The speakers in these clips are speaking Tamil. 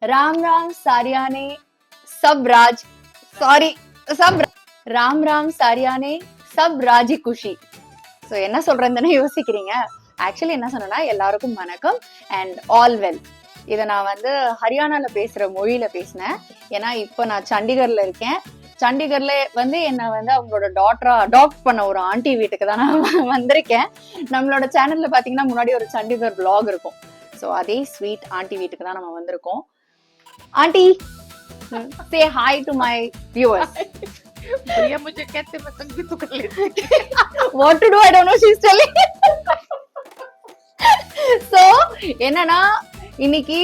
राम राम सारियाने सब राज சாரி சப் ராம் ராம் சாரியானே சப் ராஜி குஷி. ஸோ என்ன சொல்றேன்னு யோசிக்கிறீங்க. ஆக்சுவலி என்ன சொன்னா, எல்லாருக்கும் வணக்கம் அண்ட் ஆல் வெல். இதை நான் வந்து ஹரியானால பேசுற மொழியில பேசினேன். ஏன்னா இப்போ நான் சண்டிகர்ல இருக்கேன். சண்டிகர்ல வந்து என்ன வந்து அவங்களோட டாட்டரா அடாப்ட் பண்ண ஒரு ஆண்டி வீட்டுக்கு தான் நான் வந்திருக்கேன். நம்மளோட சேனல்ல பாத்தீங்கன்னா முன்னாடி ஒரு சண்டிகர் vlog இருக்கும். ஸோ அதே ஸ்வீட் ஆண்டி வீட்டுக்கு தான் நம்ம வந்திருக்கோம். Aunty say hi to my viewers. भैया मुझे कहते पतंग भी तो कर लेती. What to do? I don't know. She's telling. So என்னன்னா இன்னைக்கு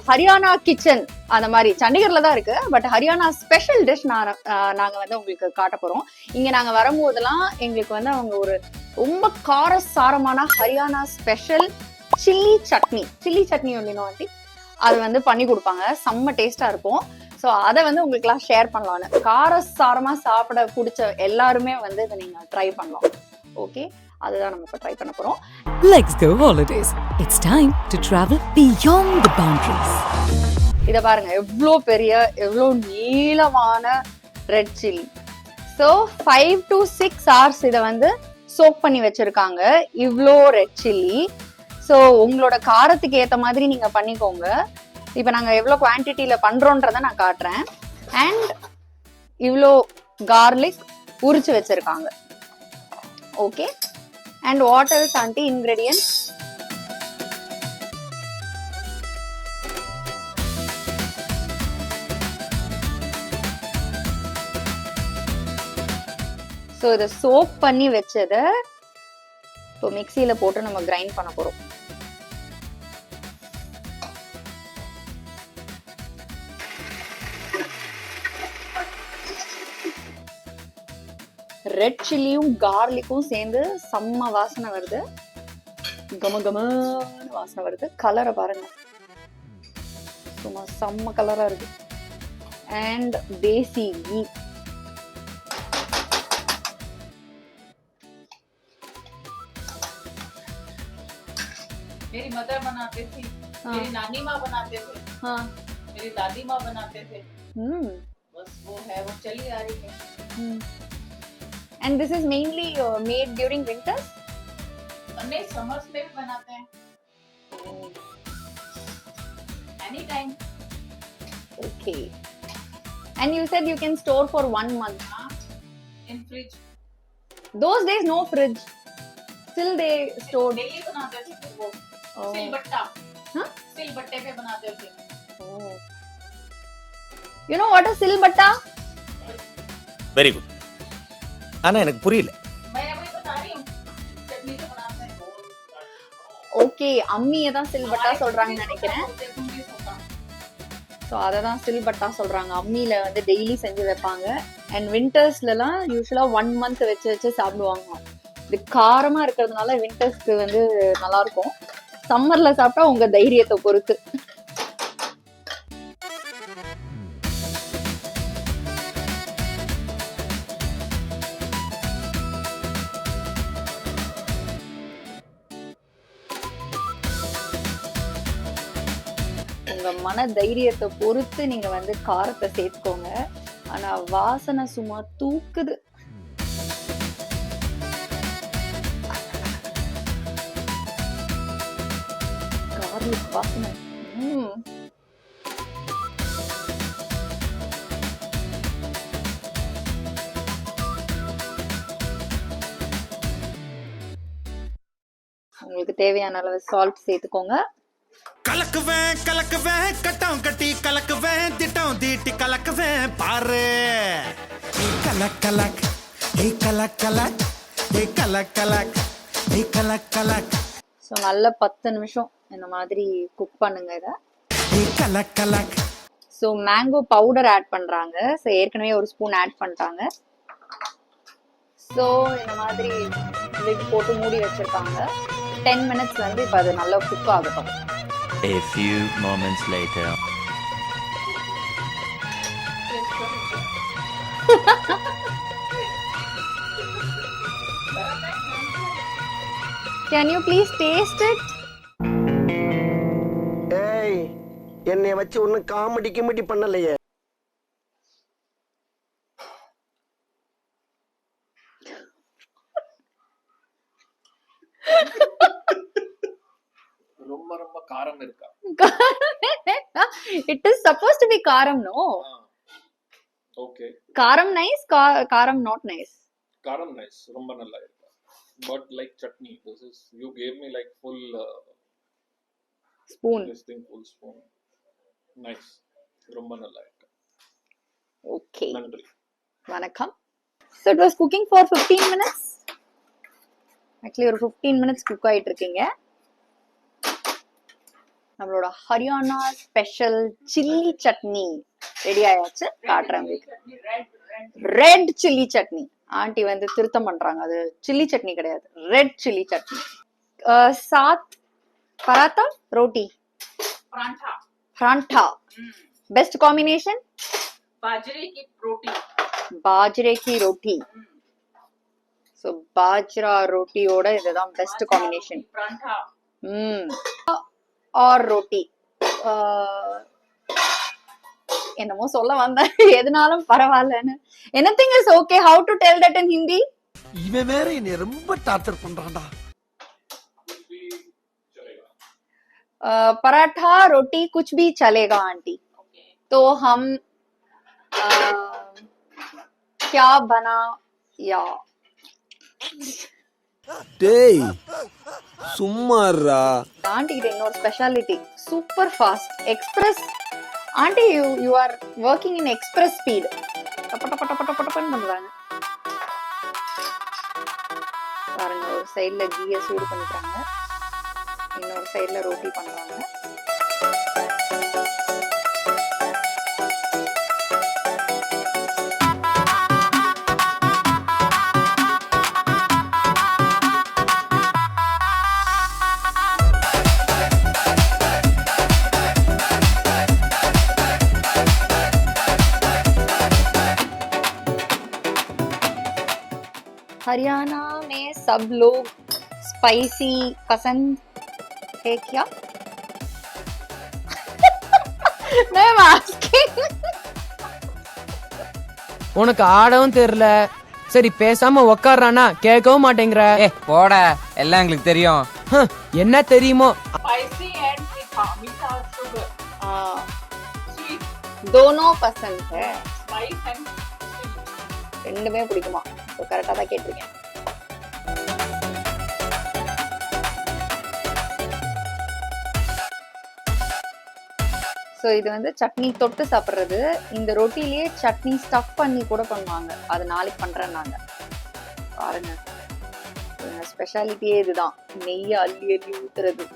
ஹரியானா கிச்சன் அந்த மாதிரி சண்டிகர்ல தான் இருக்கு. பட் ஹரியானா ஸ்பெஷல் டிஷ் நாங்க வந்து உங்களுக்கு காட்ட போறோம். இங்க நாங்க வரும்போதெல்லாம் எங்களுக்கு வந்து அவங்க ஒரு ரொம்ப காரசாரமான ஹரியானா ஸ்பெஷல் சில்லி சட்னி ஒன்னும் ஆண்டி அது வந்து பண்ணி கொடுப்பாங்க. செம்ம டேஸ்டா இருக்கும். ஸோ அதை வந்து உங்களுக்கு எல்லாம் ஷேர் பண்ணலாம்னு. காரசாரமா சாப்பிட பிடிச்ச எல்லாருமே வந்து இதை நீங்க ட்ரை பண்ணலாம். ஓகே, அதுதான் நம்ம இப்போ ட்ரை பண்ண போறோம். Let's go holidays. It's time to travel beyond the boundaries. இத பாருங்க, எவ்வளோ நீளமான red chilli. So 5 to 6 hours இதை வந்து சோக் பண்ணி வச்சிருக்காங்க. இவ்வளோ ரெட் சில்லி. ஸோ உங்களோட காரத்துக்கு ஏற்ற மாதிரி நீங்க பண்ணிக்கோங்க. இப்போ நாங்க எவ்வளோ குவான்டிட்டியில பண்றோன்றத நான் காட்டுறேன். அண்ட் இவ்வளோ கார்லிக் உரிச்சு வச்சிருக்காங்க. Okay, and what else aunty ingredients? So இதை சோக் பண்ணி வச்சதை இப்போ மிக்சியில போட்டு நம்ம கிரைண்ட் பண்ண போறோம். ரெட் சில்லியும் கார்லிக்கும் சேர்ந்து செம்ம வாசனை வருது. கமகமான வாசனை வருது. கலரை பாருங்க, சும்மா செம்ம கலரா இருக்கு. அண்ட் தேசி கீ. मेरी मदर बनाते थी, मेरी नानी माँ बनाते थे, हाँ, मेरी दादी माँ बनाते थे. बस वो है, वो चली आ रही है. And this is mainly made during winters? नहीं, समर्स में भी बनाते हैं. Any time. Okay. And you said you can store for 1 month. In fridge. Those days no fridge. Still they stored. Daily बनाते थे फिर वो. Oh. सिलबट्टा. Huh? सिलबट्टे पे बनाते थे. Oh. You know what is silbatta? Very good. ஆனா எனக்கு புரியல. मैं वही बता रही हूँ. चटनी तो बनाते हैं. Okay, அம்மியை தான் silbatta சொல்றாங்கன்னு நினைக்கிறேன். ஸோ அதை தான் சில்பட்டா சொல்றாங்க. அம்மியில வந்து டெய்லி செஞ்சு வைப்பாங்க. அண்ட் வின்டர்ஸ்லாம் யூஸ்வலா 1 month வச்சு சாப்பிடுவாங்க. இது காரமா இருக்கிறதுனால வின்டர்ஸ்க்கு வந்து நல்லா இருக்கும். சம்மர்ல சாப்பிட்டா உங்க தைரியத்தை பொறுத்து. உங்க மன தைரியத்தை பொறுத்து நீங்க வந்து காரத்தை சேர்த்துக்கோங்க. ஆனா வாசனை சும்மா தூக்குது. கார்லிக் வாசனை. உங்களுக்கு தேவையான அளவு சால்ட் சேர்த்துக்கோங்க. கலக்குவேன் கட்டம் கட்டி கலக்குவேன் திட்டம் தீட்டி கலக்குவேன் பாரு. கலக் கலக் ஏ கலக் கலக் ஏ கலக் கலக் ஏ கலக் கலக். ஸோ நல்ல 10 நிமிஷம் இந்த மாதிரி குக் பண்ணுங்க இதை. ஏ கலக் கலக். ஸோ மேங்கோ பவுடர் ஆட் பண்றாங்க. ஸோ ஏற்கனவே ஒரு ஸ்பூன் ஆட் பண்ணிட்டாங்க. ஸோ இந்த மாதிரி லிட் போட்டு மூடி வச்சிருக்காங்க. 10 minutes வந்து இப்போ அது நல்லா குக் ஆகட்டும். A few moments later. Can you please taste it? ஏய் என்னைய வச்சு ஒன்னும் காமெடி கிமெடி பண்ணலையே. ரொம்ப ரொம்ப காரம் இருக்கா? It is supposed to be karam, no? Okay. Karam nice, karam not nice. Karam nice, ரொம்ப நல்லா இருக்கு. But like chutney, this is you gave me like full Spoon. this thing full spoon. Nice. ரொம்ப நல்லா இருக்கு. Okay. நன்றி. Vanakkam. So it was cooking for 15 minutes. Actually ஒரு 15 minutes cook ஆயிட்டு இருக்கீங்க. நம்மளோட Haryana special chilli chutney ready ஆயாச்சு. காட்டுறேன் உங்களுக்கு. Red chilli chutney. ஆண்டி வந்து திருத்தம் பண்றாங்க, அது சில்லி சட்னி கிடையாது, ரெட் சில்லி சட்னி. சாத் பராத்தா ரோட்டி परांठा பராண்டா பெஸ்ட் காம்பினேஷன். बाजरे की रोटी பாஜ்ரே கி ரோட்டி. ஸோ பாஜ்ரா ரோட்டியோட இதுதான் best combination. Paratha or roti. என்னமோ சொல்ல வந்தேன், எதுனாலும் பரவாயில்லன்னு. Anything is okay. How to tell that in Hindi? இவன் வேற என்னை ரொம்ப டார்ச்சர் பண்றான்டா. पराठा रोटी कुछ भी चलेगा आंटी. तो हम क्या बना या டேய் சும்மாறா. ஆண்டி கிட்ட இன்னொரு speciality, super fast express. Aunty you are working in express speed. பட்டப்பன்னு பண்றாங்க பாருங்க. ஒரு சைடுல கீயை சூடு பண்ணிக்கிறாங்க, இன்னொரு சைடுல ரோட்டி பண்றாங்க. हरियाणा में सब लोग स्पाइसी पसंद है क्या? मैं asking. உனக்கு ஆடவும் தெரியல, சரி பேசாம உக்காடுறானா கேட்கவும் மாட்டேங்கிற. போட, எல்லாம் எங்களுக்கு தெரியும். என்ன தெரியுமோ? स्पाइसी एंड मीठा शुगर स्वीट दोनों पसंद है. स्पाइस एंड ரெண்டுமே பிடிக்குமா? கரெக்டா தான் கேட்டிருக்கேன். ஸோ இது வந்து சட்னி தொட்டு சாப்பிட்றது. இந்த ரொட்டிலேயே சட்னி ஸ்டஃப் பண்ணி கூட பண்ணுவாங்க, அது நாளைக்கு பண்றேன் நாங்க. பாருங்க, ஸ்பெஷாலிட்டியே இதுதான், நெய்யை அள்ளி அள்ளி ஊத்துறது.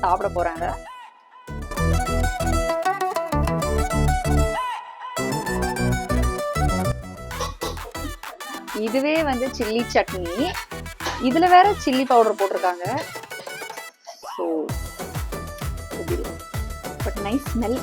சாப்பிட போறாங்க. இதுவே வந்து சில்லி சட்னி, இதுல வேற சில்லி பவுடர் போட்டிருக்காங்க. So but nice smell.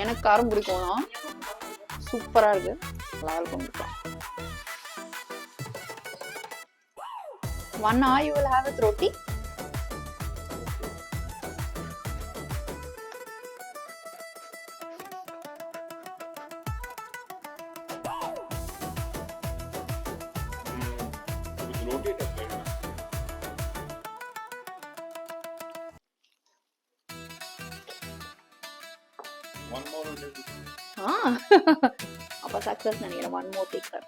எனக்கு காரம் பிடிக்கும்னா சூப்பரா இருக்கு, நல்லா இருக்கும். 1 hour you will have with roti. அப்ப சக்சஸ் நினைக்கிறேன். 1 more take sir.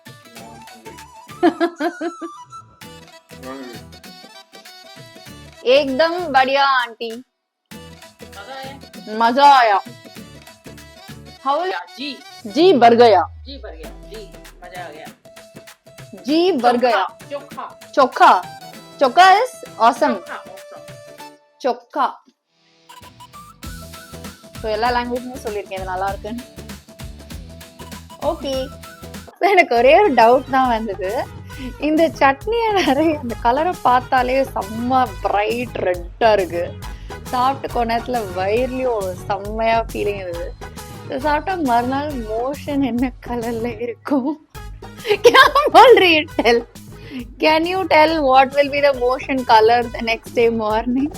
एकदम बढ़िया आंटी, मजा आया. हाउ जी जी भर गया. जी भर गया जी मजा आ गया जी भर गया चोखा चोखा chokha is awesome chokha awesome. चोखा ஸோ எல்லா லாங்குவேஜ்மே சொல்லியிருக்கேன் இது நல்லா இருக்குன்னு ஓகே எனக்கு ஒரே ஒரு டவுட் தான் வந்தது இந்த சட்னியை நிறைய அந்த கலரை பார்த்தாலே செம்ம பிரைட் ரெட்டா இருக்கு சாப்பிட்டு கொஞ்ச நேரத்துல வயிறுலயும் ஒரு செம்மையா ஃபீலிங் இருந்தது இதை சாப்பிட்டா மறுநாள் மோஷன் என்ன கலர்ல இருக்கும் Can you tell what will be the motion color the next day morning?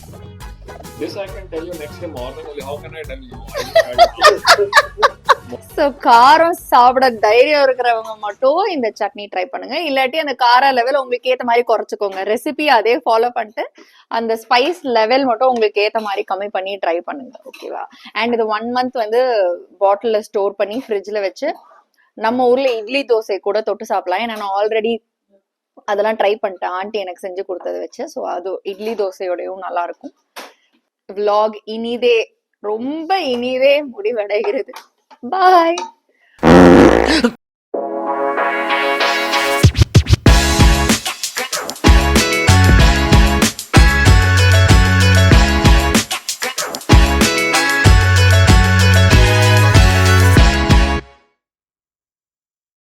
This I can tell you next day morning only. How can I tell you? So காரம் சாப்பிட தைரியம் இருக்கிறவங்க மட்டும் இந்த சட்னி ட்ரை பண்ணுங்க இல்லாட்டி அந்த கார லெவல் உங்களுக்கு ஏத்த மாதிரி குறைச்சுக்கோங்க ரெசிபி அதே ஃபாலோ பண்ணிட்டு அந்த ஸ்பைஸ் லெவல் மட்டும் உங்களுக்கு ஏத்த மாதிரி கம்மி பண்ணி ட்ரை பண்ணுங்க ஓகேவா அண்ட் இது 1 month வந்து பாட்டில்ல ஸ்டோர் பண்ணி ஃப்ரிட்ஜ்ல வச்சு நம்ம ஊர்ல இட்லி தோசை கூட தொட்டு சாப்பிடலாம் ஏன்னா நான் ஆல்ரெடி அதெல்லாம் ட்ரை பண்ணிட்டேன் ஆண்டி எனக்கு செஞ்சு கொடுத்ததை வச்சு ஸோ அது இட்லி தோசையோடையும் நல்லா இருக்கும் vlog இனிதே ரொம்ப இனிதே முடிவடைகிறது பாய்